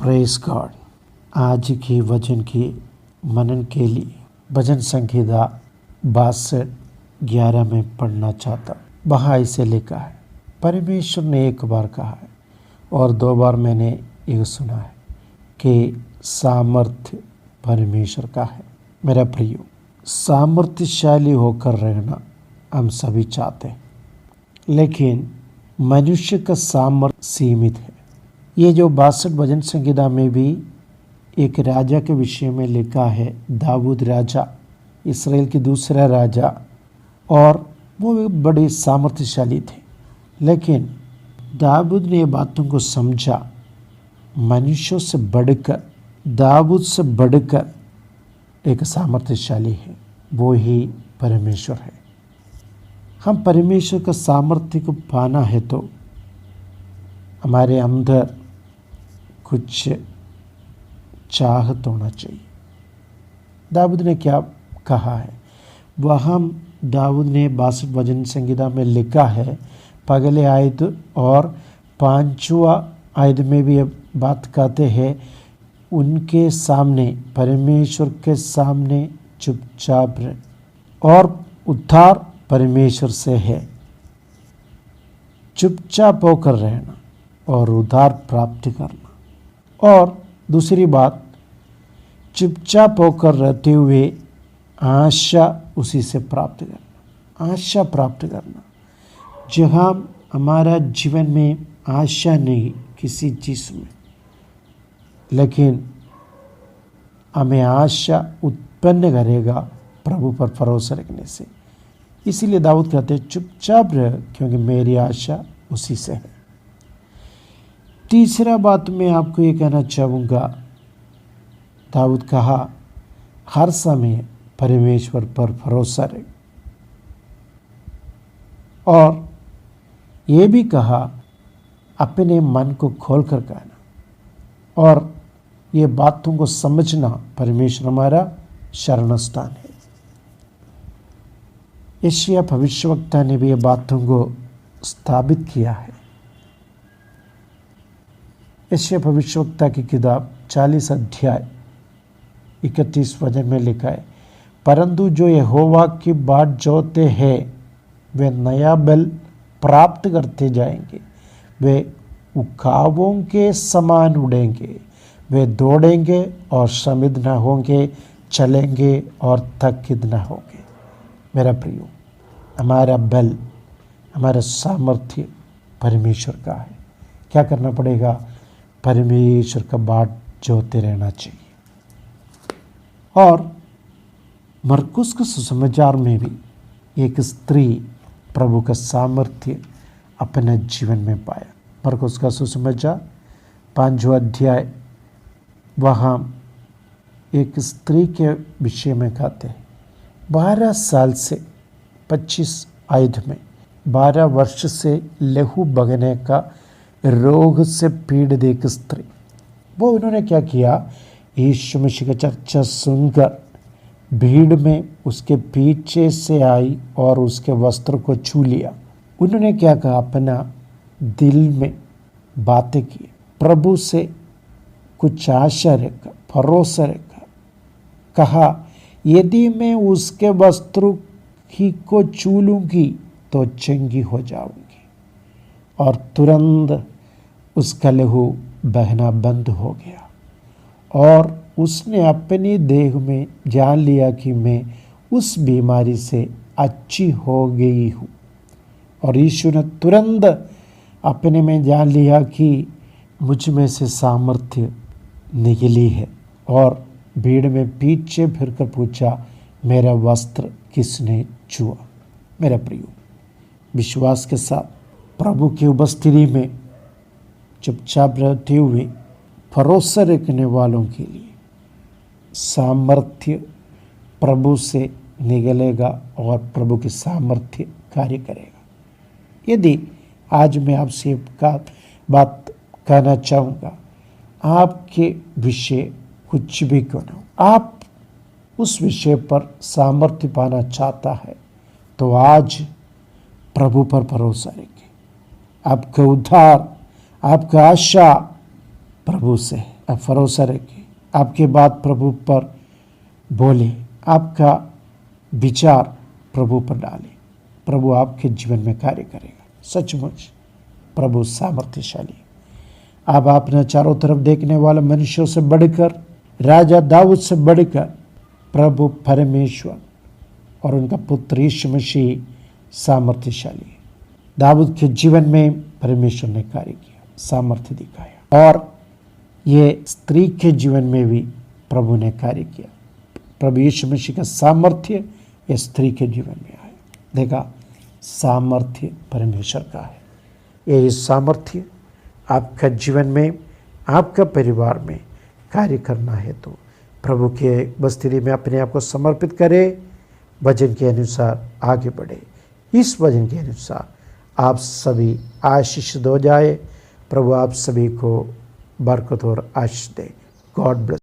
Press God. आज की वचन की मनन के लिए भजन संहिता 62:11 में पढ़ना चाहता। वहाँ इसे लिखा है, परमेश्वर ने एक बार कहा है और 2 बार मैंने ये सुना है कि सामर्थ्य परमेश्वर का है। मेरा प्रियो, सामर्थ्यशाली होकर रहना हम सभी चाहते हैं, लेकिन मनुष्य का सामर्थ्य सीमित है। ये जो 62 भजन संहिता में भी एक राजा के विषय में लिखा है, दाऊद राजा, इसराइल के दूसरा राजा, और वो भी बड़े सामर्थ्यशाली थे। लेकिन दाऊद ने बातों को समझा, मनुष्यों से बढ़कर, दाऊद से बढ़कर एक सामर्थ्यशाली है, वो ही परमेश्वर है। हम परमेश्वर का सामर्थ्य को पाना है तो हमारे अंदर कुछ चाहत होना चाहिए। दाऊद ने क्या कहा है, वह दाऊद ने 62 भजन संहिता में लिखा है, पहले आयत और 5वां आयत में भी बात कहते हैं, उनके सामने, परमेश्वर के सामने चुपचाप रहे, और उद्धार परमेश्वर से है। चुपचाप होकर रहना और उद्धार प्राप्त करना। और दूसरी बात, चुपचाप होकर रहते हुए आशा उसी से प्राप्त करना, आशा प्राप्त करना। जहाँ हमारा जीवन में आशा नहीं किसी चीज़ में, लेकिन हमें आशा उत्पन्न करेगा प्रभु पर भरोसा रखने से। इसीलिए दाऊद कहते हैं, चुपचाप रह, क्योंकि मेरी आशा उसी से है। तीसरा बात मैं आपको ये कहना चाहूँगा, दाऊद कहा, हर समय परमेश्वर पर भरोसा रहे, और ये भी कहा, अपने मन को खोल कर कहना, और ये बातों को समझना, परमेश्वर हमारा शरण स्थान है। यशायाह भविष्यवक्ता ने भी ये बातों को स्थापित किया है। यशायाह भविष्यवक्ता की किताब 40 अध्याय 31 वचन में लिखा है, परंतु जो यहोवा की बाट जोते हैं वे नया बल प्राप्त करते जाएंगे, वे उकाबों के समान उड़ेंगे, वे दौड़ेंगे और श्रमित न होंगे, चलेंगे और थकित न होंगे। मेरा प्रियो, हमारा बल, हमारा सामर्थ्य परमेश्वर का है। क्या करना पड़ेगा? परमेश्वर का बाट जोते रहना चाहिए। और मरकुस के सुसमाचार में भी एक स्त्री प्रभु का सामर्थ्य अपने जीवन में पाया। मरकुस का सुसमाचार 5वां अध्याय, वहाँ एक स्त्री के विषय में कहते हैं, 12 साल से 25 आयत में 12 वर्ष से लहू बगने का रोग से पीड़ित एक स्त्री, वो उन्होंने क्या किया, यीशु मसीह का चर्चा सुनकर भीड़ में उसके पीछे से आई और उसके वस्त्र को छू लिया। उन्होंने क्या कहा, अपना दिल में बातें की, प्रभु से कुछ आशा रखा, भरोसा रखा, कहा, यदि मैं उसके वस्त्र ही को छू लूँगी तो चंगी हो जाऊंगी। और तुरंत उसका लहू बहना बंद हो गया, और उसने अपने देह में जान लिया कि मैं उस बीमारी से अच्छी हो गई हूँ। और यीशु ने तुरंत अपने में जान लिया कि मुझ में से सामर्थ्य निकली है, और भीड़ में पीछे फिरकर पूछा, मेरा वस्त्र किसने छुआ? मेरा प्रियो, विश्वास के साथ प्रभु की उपस्थिति में चुपचाप रहते हुए भरोसा रखने वालों के लिए सामर्थ्य प्रभु से निकलेगा और प्रभु की सामर्थ्य कार्य करेगा। यदि आज मैं आपसे एक बात कहना चाहूँगा, आपके विषय कुछ भी क्यों ना हो, आप उस विषय पर सामर्थ्य पाना चाहता है तो आज प्रभु पर भरोसा रखें। आपका उद्धार, आपका आशा प्रभु से आप भरोसा रखें, आपके बात प्रभु पर बोले, आपका विचार प्रभु पर डाले, प्रभु आपके जीवन में कार्य करेगा। सचमुच प्रभु सामर्थ्यशाली। अब आपने चारों तरफ देखने वाले मनुष्यों से बढ़कर, राजा दाऊद से बढ़कर प्रभु परमेश्वर और उनका पुत्र यीशु मसीह सामर्थ्यशाली है। दाऊद के जीवन में परमेश्वर ने कार्य किया, सामर्थ्य दिखाया, और ये स्त्री के जीवन में भी प्रभु ने कार्य किया। प्रभु यीशु मसीह का सामर्थ्य ये स्त्री के जीवन में आया। देखा, सामर्थ्य परमेश्वर का है। ये सामर्थ्य आपका जीवन में, आपका परिवार में कार्य करना है तो प्रभु के बस्ती में अपने आप को समर्पित करें, वचन के अनुसार आगे बढ़े। इस वचन के अनुसार आप सभी आशीषित हो जाए। प्रभु आप सभी को बरकत और आशीष दे। God bless.